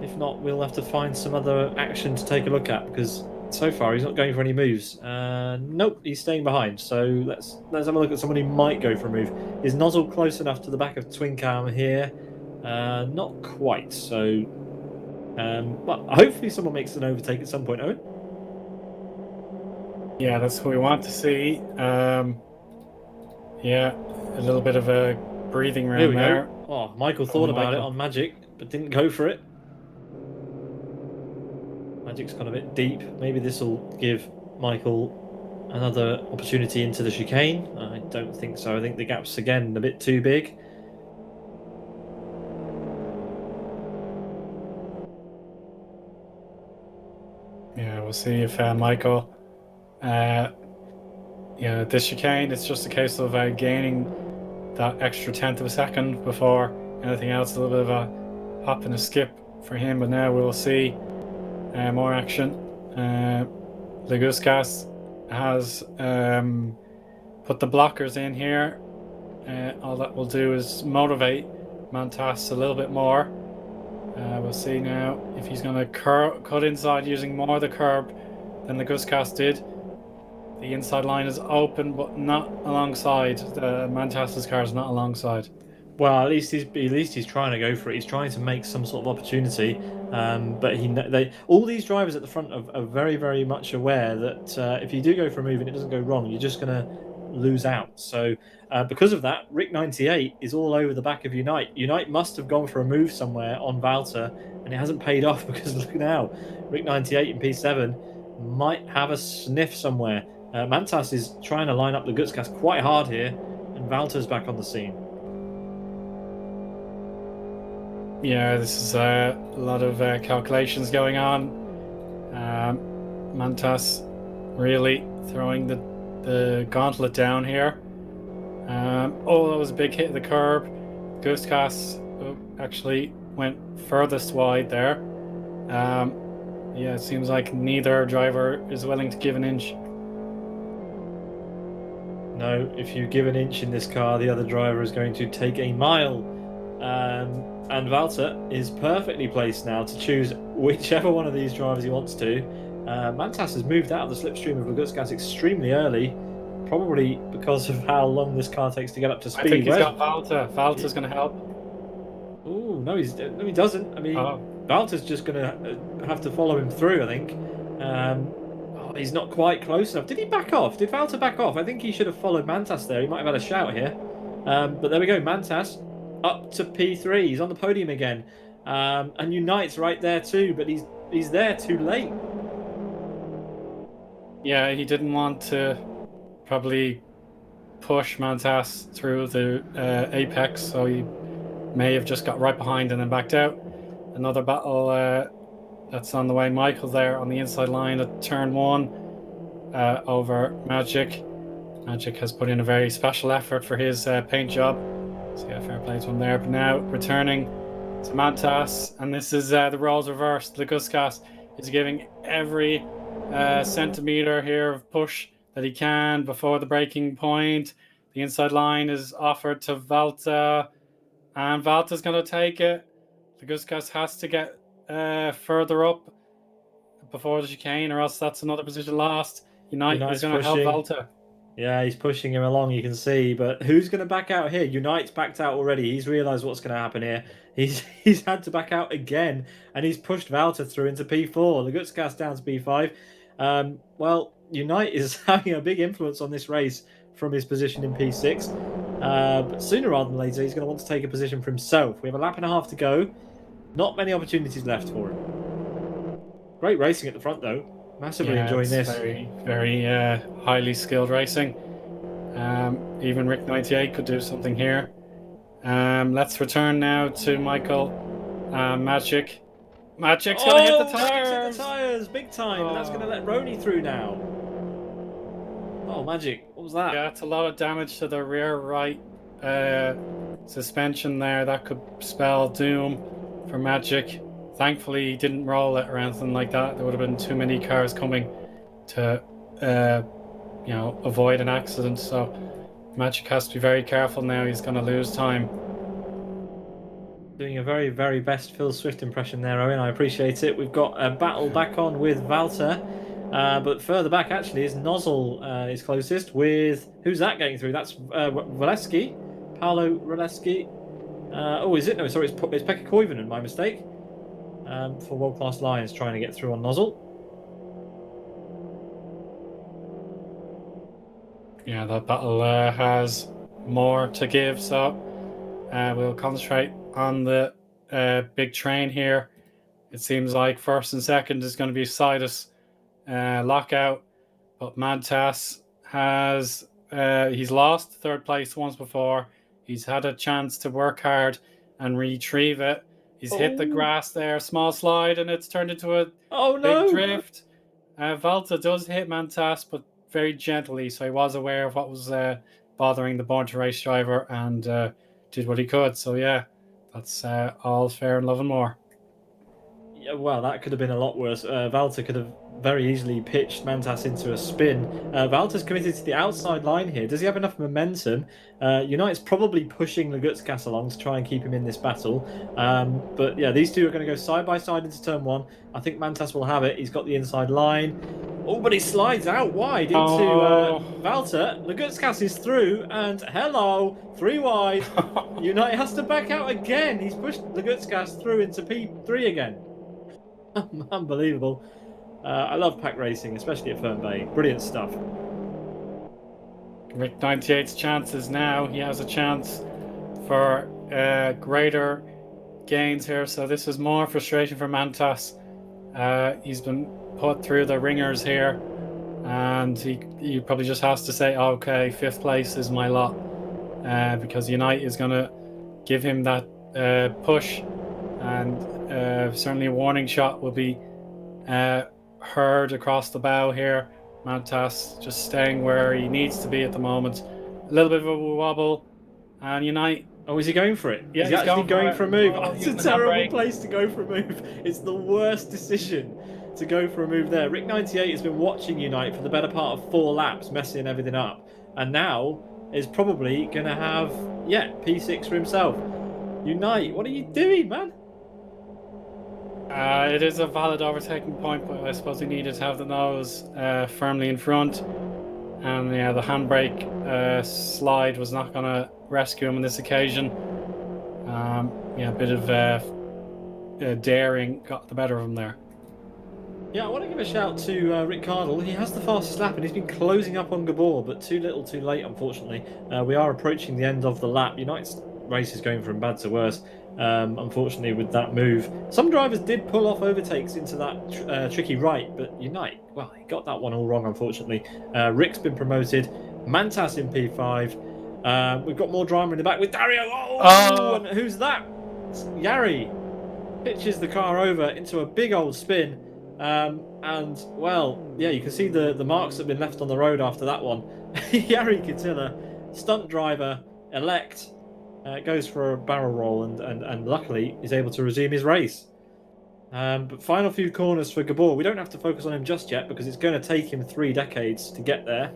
If not, we'll have to find some other action to take a look at, because so far he's not going for any moves. Nope, he's staying behind. So let's have a look at someone who might go for a move. Is Nozzle close enough to the back of Twin Cam here? Not quite. So, well, hopefully someone makes an overtake at some point, Owen. Yeah, that's what we want to see. Yeah, a little bit of a breathing room there. Go. Oh, Michael thought about it on Magic, but didn't go for it. Magic's gone a bit deep. Maybe this will give Michael another opportunity into the chicane. I don't think so. I think the gap's again a bit too big. Yeah, we'll see if Michael. Yeah, this chicane, it's just a case of gaining that extra 1/10 of a second before anything else. A little bit of a hop and a skip for him, but now we'll see more action. Laguskas has put the blockers in here. All that will do is motivate Mantas a little bit more. We'll see now if he's going to cut inside using more of the curb than Laguskas did. The inside line is open, but not alongside. Mantas's car is not alongside. Well, at least he's trying to go for it. He's trying to make some sort of opportunity. But all these drivers at the front are very, very much aware that if you do go for a move and it doesn't go wrong, you're just going to lose out. So because of that, Rick 98 is all over the back of Unite. Unite must have gone for a move somewhere on Valter, and it hasn't paid off because look now, Rick 98 in P7 might have a sniff somewhere. Mantas is trying to line up the Gutskas quite hard here, and Valter's back on the scene. Yeah, this is a lot of calculations going on. Mantas really throwing the gauntlet down here. Oh, that was a big hit of the curb. Goosecast actually went furthest wide there. Yeah, it seems like neither driver is willing to give an inch. No, if you give an inch in this car, the other driver is going to take a mile. And Valter is perfectly placed now to choose whichever one of these drivers he wants to. Mantas has moved out of the slipstream of Lagutskaz extremely early, probably because of how long this car takes to get up to speed. I think he's got Valter. Valter's going to help. Oh no, he doesn't. I mean, Valter's just going to have to follow him through, I think. He's not quite close enough. Did he back off? Did Valter back off? I think he should have followed Mantas there. He might have had a shout here. But there we go. Mantas up to P3. He's on the podium again. And Unite's right there too, but he's there too late. Yeah, he didn't want to probably push Mantas through the apex, so he may have just got right behind and then backed out. Another battle that's on the way. Michael there on the inside line at turn 1 over Magic. Magic has put in a very special effort for his paint job. So yeah, fair play to him there. But now returning to Mantas, and this is the roles reversed. Laguskas is giving every centimeter here of push that he can before the breaking point. The inside line is offered to Valta, and Valta's going to take it. Laguskas has to get further up before the chicane, or else that's another position lost. Unite is going to help Valta. Yeah, he's pushing him along, you can see. But who's going to back out here? Unite's backed out already. He's realised what's going to happen here. He's had to back out again, and he's pushed Valta through into P4. Lagutskaz down to P5. Well, Unite is having a big influence on this race from his position in P6. But sooner rather than later, he's going to want to take a position for himself. We have a lap and a half to go. Not many opportunities left for him. Great racing at the front, though. Massively enjoying this. Very, very highly skilled racing. Even Rick 98 could do something here. Let's return now to Michael. Magic. Magic's going to hit the tires. Magic's hit the tires, big time. And that's going to let Rony through now. Oh, Magic. What was that? Yeah, it's a lot of damage to the rear right suspension there. That could spell doom for Magic. Thankfully, he didn't roll it or anything like that. There would have been too many cars coming to, avoid an accident. So Magic has to be very careful now. He's going to lose time. Doing a very, very best Phil Swift impression there, Owen. I appreciate it. We've got a battle back on with Valter. But further back, actually, is Nozzle is closest with... Who's that getting through? That's Waleski. Paolo Waleski. Is it? No, sorry, it's Pekka Koivunen, my mistake. For World Class Lions trying to get through on Nozzle. Yeah, that battle has more to give, so we'll concentrate on the big train here. It seems like first and second is going to be Sidus lockout, but Mantas has he's lost third place once before. He's had a chance to work hard and retrieve it. He's hit the grass there, small slide, and it's turned into a big drift. Valta does hit Mantas, but very gently, so he was aware of what was bothering the Born to Race driver and did what he could. So yeah, that's all fair and love and more. Yeah, well, that could have been a lot worse. Valter could have very easily pitched Mantas into a spin. Valter's committed to the outside line here. Does he have enough momentum? Unite's probably pushing Lagutskaz along to try and keep him in this battle. But yeah, these two are going to go side by side into turn 1. I think Mantas will have it. He's got the inside line. Oh, but he slides out wide into Valter. Lagutskaz is through, and hello, 3 wide. Unite has to back out again. He's pushed Lagutskaz through into P3 again. Unbelievable. I love pack racing, especially at Fern Bay. Brilliant stuff. Rick 98's chances now. He has a chance for greater gains here. So this is more frustration for Mantas. He's been put through the ringers here, and he probably just has to say, okay, 5th place is my lot, because Unite is going to give him that push, and certainly a warning shot will be heard across the bow here. Mantas just staying where he needs to be at the moment. A little bit of a wobble, and Unite. Oh, is he going for it? Yeah, is he he's actually going it. for a move? Oh, It's a using the terrible handbrake. place to go for a move. It's the worst decision to go for a move there. Rick98 has been watching Unite for the better part of 4 laps, messing everything up, and now is probably going to have, P6 for himself. Unite, what are you doing, man? It is a valid overtaking point, but I suppose he needed to have the nose firmly in front. And yeah, the handbrake slide was not going to rescue him on this occasion. A bit of daring got the better of him there. Yeah, I want to give a shout to Rick Cardle. He has the fastest lap and he's been closing up on Gabor, but too little too late, unfortunately. We are approaching the end of the lap. United's race is going from bad to worse, unfortunately, with that move. Some drivers did pull off overtakes into that tricky right, but Unite, well, he got that one all wrong, unfortunately. Rick's been promoted. Mantas in P5. We've got more drama in the back with Dario. And who's that? It's Yari. Pitches the car over into a big old spin. And well, yeah, you can see the marks that have been left on the road after that one. Yari Katilla, stunt driver, elect, goes for a barrel roll and luckily is able to resume his race. But final few corners for Gabor. We don't have to focus on him just yet because it's going to take him 3 decades to get there.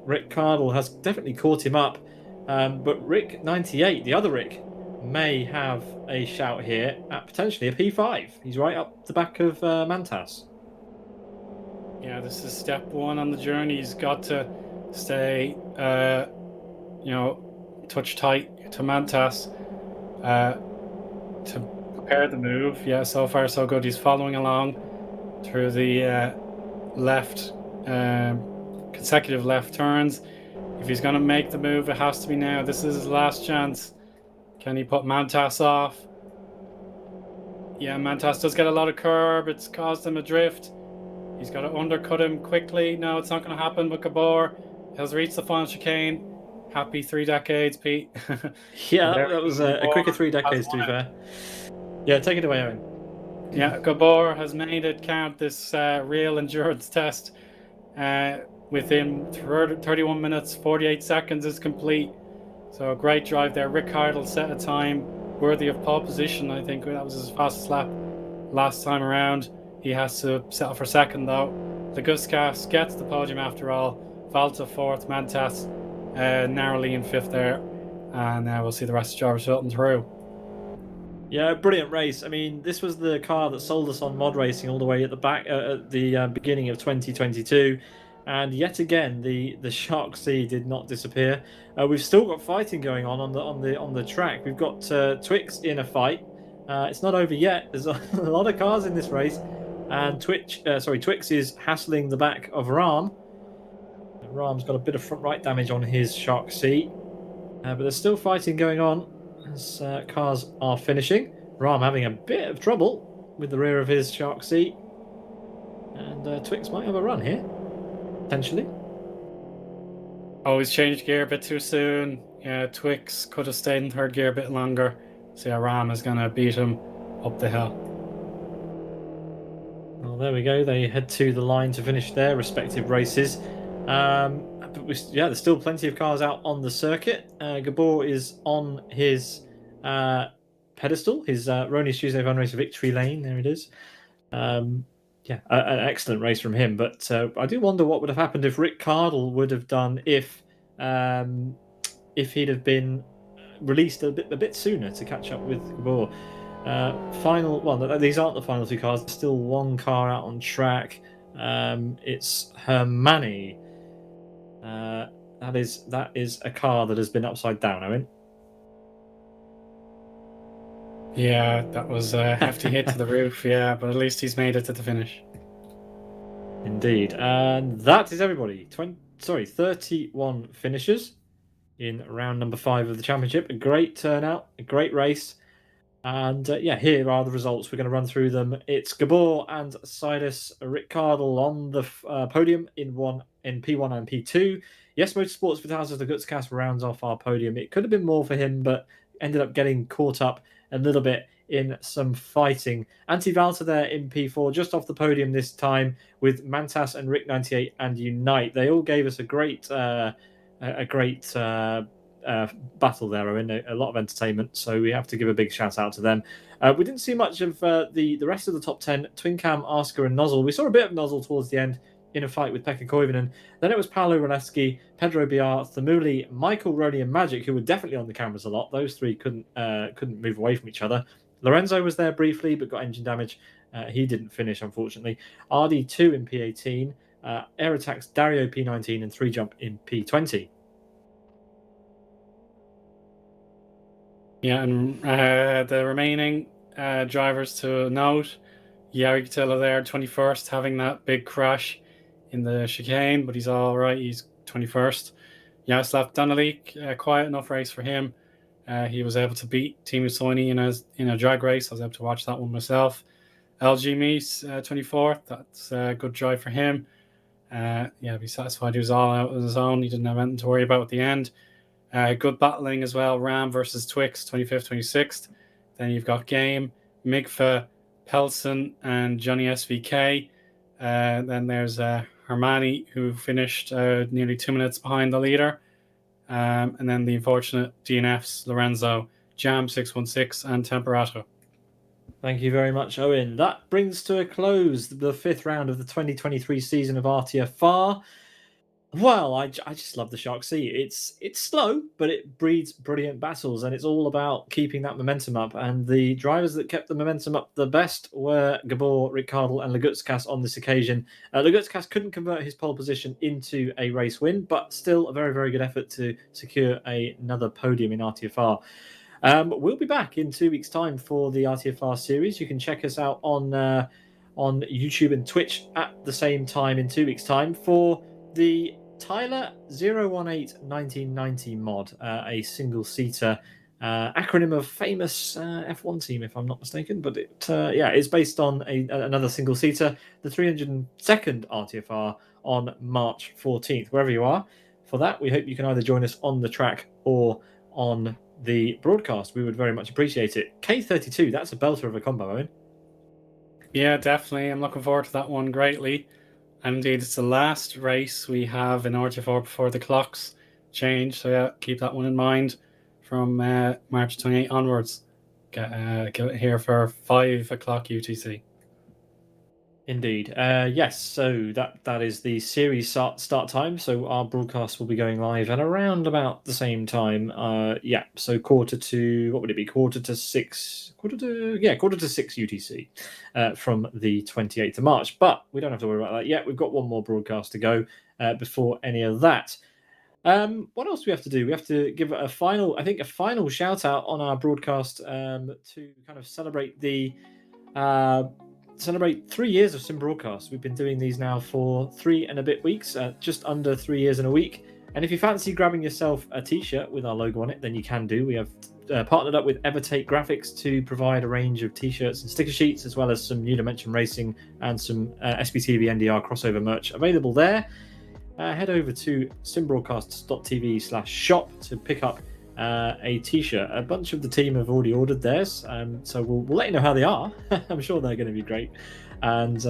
Rick Cardle has definitely caught him up, but Rick98, the other Rick, may have a shout here at potentially a P5. He's right up the back of Mantas. Yeah, this is step 1 on the journey. He's got to stay, touch tight to Mantas to prepare the move. Yeah, so far so good. He's following along through the left, consecutive left turns. If he's going to make the move, it has to be now. This is his last chance. Can he put Mantas off? Yeah, Mantas does get a lot of curb. It's caused him a drift. He's got to undercut him quickly. No, it's not going to happen, but Gabor has reached the final chicane. Happy 3 decades, Pete. Yeah, that was a quicker 3 decades, to be fair. Yeah, take it away, Eoin. Yeah, Gabor has made it count, this real endurance test. Within 31 minutes, 48 seconds is complete. So a great drive there. Rick Cardle set a time worthy of pole position. I think that was his fastest lap last time around. He has to settle for second though. Liguskas gets the podium after all. Valta 4th, Mantas narrowly in 5th there. And now we'll see the rest of the drivers filtering through. Yeah, brilliant race. I mean, this was the car that sold us on mod racing all the way at the back at the beginning of 2022. And yet again, the Shark Sea did not disappear. We've still got fighting going on the track. We've got Twix in a fight. It's not over yet. There's a lot of cars in this race, and Twix is hassling the back of Ram. Ram's got a bit of front right damage on his Shark Sea, but there's still fighting going on as cars are finishing. Ram having a bit of trouble with the rear of his Shark Sea, and Twix might have a run here. Potentially. Oh, he's changed gear a bit too soon. Yeah, Twix could have stayed in 3rd gear a bit longer. So yeah, Ram is going to beat him up the hill. Well, there we go. They head to the line to finish their respective races. But there's still plenty of cars out on the circuit. Gabor is on his pedestal, his Rony's Tuesday Fun Race Victory Lane. There it is. An excellent race from him. But I do wonder what would have happened if Rick Cardle would have done if he'd have been released a bit sooner to catch up with Gabor. These aren't the final 2 cars. There's still 1 car out on track. It's Hermani. That is a car that has been upside down, Eoin. Yeah, that was a hefty hit to the roof, yeah, but at least he's made it to the finish. Indeed. And that is everybody. 31 finishers in round number 5 of the championship. A great turnout, a great race. And here are the results. We're going to run through them. It's Gabor and Sidus Rick Cardle on the podium in P1 and P2. Yes, Motorsports with Houses of Gutscast rounds off our podium. It could have been more for him, but ended up getting caught up a little bit in some fighting. Anti-Valta there in P4, just off the podium this time with Mantas and Rick 98 and Unite. They all gave us a great battle there, Owen. A lot of entertainment, so we have to give a big shout out to them. We didn't see much of the rest of the top 10. Twin Cam, Asker, and Nozzle. We saw a bit of Nozzle towards the end in a fight with Pekka Koivunen. Then it was Paolo Roleski, Pedro Biar, Thamuli, Michael, Rony, and Magic, who were definitely on the cameras a lot. Those three couldn't move away from each other. Lorenzo was there briefly, but got engine damage. He didn't finish, unfortunately. RD2 in P18, Air Attacks, Dario P19, and 3 Jump in P20. Yeah, and the remaining drivers to note, Jari Katila there, 21st, having that big crash in the chicane, but he's all right. He's 21st. Jaroslav Danalik, quiet enough race for him. He was able to beat Teemu Soini in a drag race. I was able to watch that one myself. LG Meese, 24th. That's a good drive for him. Be satisfied he was all out on his own. He didn't have anything to worry about at the end. Good battling as well. Ram versus Twix, 25th, 26th. Then you've got Game, Migfa, Pelson, and Johnny SVK. Then there's Hermani, who finished nearly 2 minutes behind the leader. And then the unfortunate DNFs, Lorenzo, Jam 616, and Temperato. Thank you very much, Owen. That brings to a close the 5th round of the 2023 season of RTFR. Well, I just love the Shark Sea. It's slow, but it breeds brilliant battles, and it's all about keeping that momentum up. And the drivers that kept the momentum up the best were Gabor, Ricardel, and Lagutskas on this occasion. Lagutskas couldn't convert his pole position into a race win, but still a very, very good effort to secure another podium in RTFR. We'll be back in 2 weeks' time for the RTFR series. You can check us out on YouTube and Twitch at the same time in 2 weeks' time for the Tyler 018 1990 mod, a single-seater acronym of famous F1 team, if I'm not mistaken. But it's based on another single-seater, the 302nd RTFR on March 14th. Wherever you are for that, we hope you can either join us on the track or on the broadcast. We would very much appreciate it. K32, that's a belter of a combo, Owen. Yeah, definitely. I'm looking forward to that one greatly. And indeed, it's the last race we have in RTFR before the clocks change. So yeah, keep that one in mind from March 28 onwards. Get here for 5 o'clock UTC. Indeed. Yes, so that is the series start time. So our broadcast will be going live at around about the same time. So quarter to 6 UTC from the 28th of March. But we don't have to worry about that yet. We've got one more broadcast to go before any of that. What else do we have to do? We have to give a final shout out on our broadcast to kind of celebrate 3 years of Sim Broadcast. We've been doing these now for 3 and a bit weeks, just under 3 years and a week. And if you fancy grabbing yourself a t-shirt with our logo on it, then you can do. We have partnered up with Evertate Graphics to provide a range of t-shirts and sticker sheets, as well as some New Dimension Racing and some SBTV NDR crossover merch available there. Head over to simbroadcasts.tv/shop to pick up a t-shirt. A bunch of the team have already ordered theirs, so we'll let you know how they are. I'm sure they're going to be great, and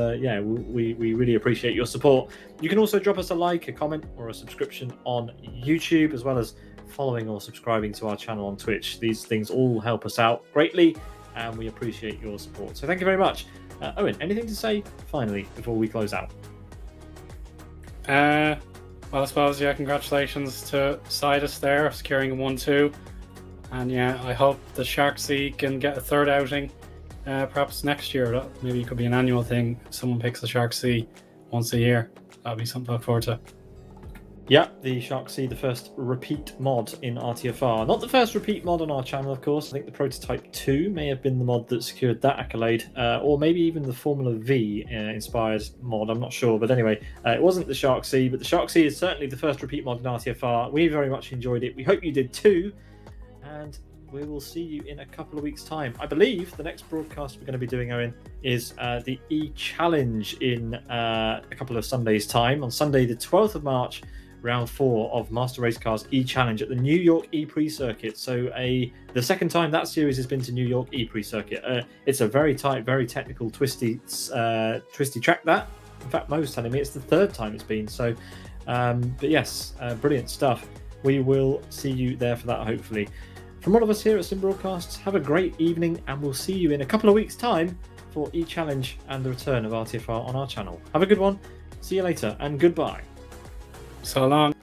we really appreciate your support. You can also drop us a like, a comment, or a subscription on YouTube, as well as following or subscribing to our channel on Twitch. These things all help us out greatly, and we appreciate your support, so thank you very much. Owen, anything to say finally before we close out? Well, I suppose, congratulations to Sidus there, securing a 1-2. And I hope the Shark Sea can get a third outing, perhaps next year. Maybe it could be an annual thing. Someone picks the Shark Sea once a year. That'll be something to look forward to. Yeah, the Shark Sea, the first repeat mod in RTFR. Not the first repeat mod on our channel, of course. I think the Prototype 2 may have been the mod that secured that accolade, or maybe even the Formula V inspired mod, I'm not sure. But anyway, it wasn't the Shark Sea, but the Shark Sea is certainly the first repeat mod in RTFR. We very much enjoyed it. We hope you did too. And we will see you in a couple of weeks' time. I believe the next broadcast we're going to be doing, Owen, is the E-Challenge in a couple of Sundays' time. On Sunday, the 12th of March, round 4 of Master Race Cars E-Challenge at the New York E-Prix Circuit. So the second time that series has been to New York E-Prix Circuit. It's a very tight, very technical, twisty track that. In fact, Mo's telling me it's the third time it's been. So, but yes, brilliant stuff. We will see you there for that, hopefully. From all of us here at Sim Broadcasts, have a great evening, and we'll see you in a couple of weeks' time for E-Challenge and the return of RTFR on our channel. Have a good one. See you later, and goodbye. So long.